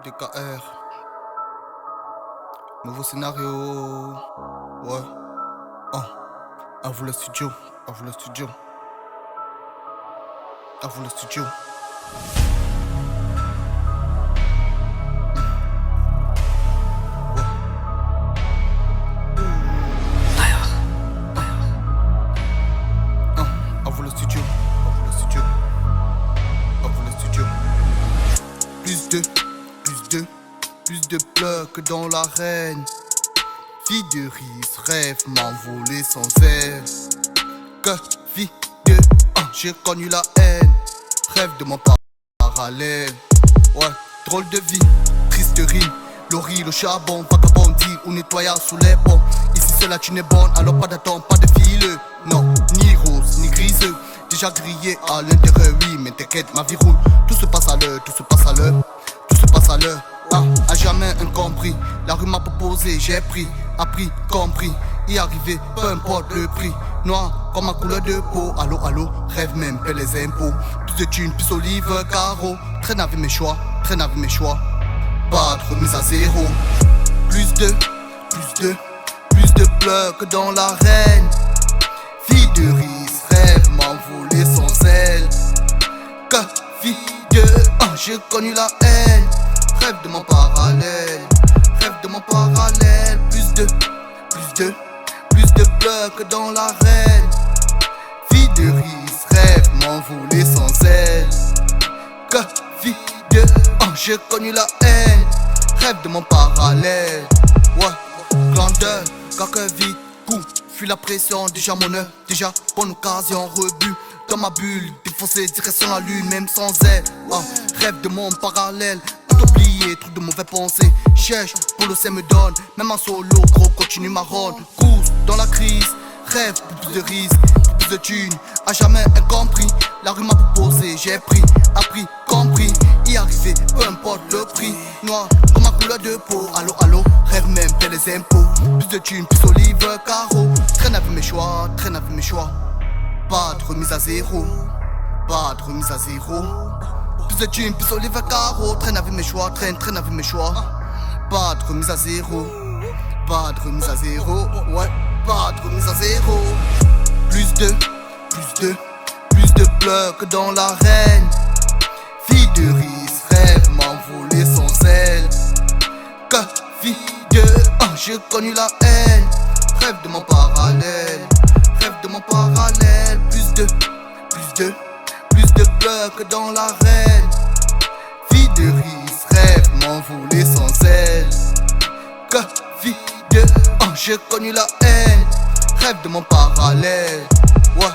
DKR. Nouveau scénario. Ouais. Oh. À vous le studio. À vous le studio. À vous le studio. À vous le studio. À vous le studio. À vous le studio. Plus de pleurs que dans l'arène. Fille de riz, rêve m'envoler sans air. Que fille de j'ai connu la haine. Rêve de mon parallèle. Ouais, drôle de vie, triste rime. Lori, le charbon, vagabondie ou nettoyage sous les ponts. Ici c'est la thune est bonne, alors pas d'attente, pas de file. Non, ni rose, ni grise. Déjà grillé à l'intérieur, oui, mais t'inquiète, ma vie roule. Tout se passe à l'heure, tout se passe à l'heure. Tout se passe à l'heure. Ah, à jamais incompris. La rue m'a proposé, j'ai pris, appris, compris. Y arriver, peu importe le prix. Noir comme ma couleur de peau. Allô, allô, rêve même, paie les impôts. Plus de thunes, plus olive, carreau. Traîne avec mes choix, traîne avec mes choix. Pas de remise à zéro. Plus de pleurs que dans l'arène. Fille de riz, rêve m'envoler sans zèle. Que fille de j'ai connu la haine. Rêve de mon parallèle. Rêve de mon parallèle. Plus de pleurs que dans l'arène. Fille de riz, rêve m'envoler sans aile. Que fille de j'ai connu la haine. Rêve de mon parallèle. Ouais, grandeur, quelques vies, coup, fuis la pression, déjà mon heure, déjà bonne occasion, rebut. Dans ma bulle, défoncé, direction la lune, même sans aile. Rêve de mon parallèle. Oublié, trop de mauvais pensées. Cherche, pour le ciel me donne. Même en solo, gros, continue ma ronde. Course dans la crise, rêve pour plus de risques, pour plus de thunes. À jamais incompris, la rue m'a proposé, j'ai pris, appris, compris. Y arriver, peu importe le prix. Noir comme ma couleur de peau. Allô, allô, rêve même, paie les impôts. Plus de thunes, plus olive, carreau. Traîne avec mes choix, traîne avec mes choix. Pas de remise à zéro, pas de remise à zéro. Plus de thunes, plus olive, carreau. Traîne avec mes choix, traîne avec mes choix. Pas de remise à zéro, pas de remise à zéro. Ouais, pas de remise à zéro. Plus de pleurs que dans l'arène. Fille de riz, rêve m'envoler sans zèle. Que fille de j'ai connu la haine. Rêve de mon parallèle. Rêve de mon parallèle. Plus de pleurs que dans l'arène. Fille de riz, rêve m'envoler sans aile. Que fille de j'ai connu la haine. Rêve de mon parallèle. Ouais.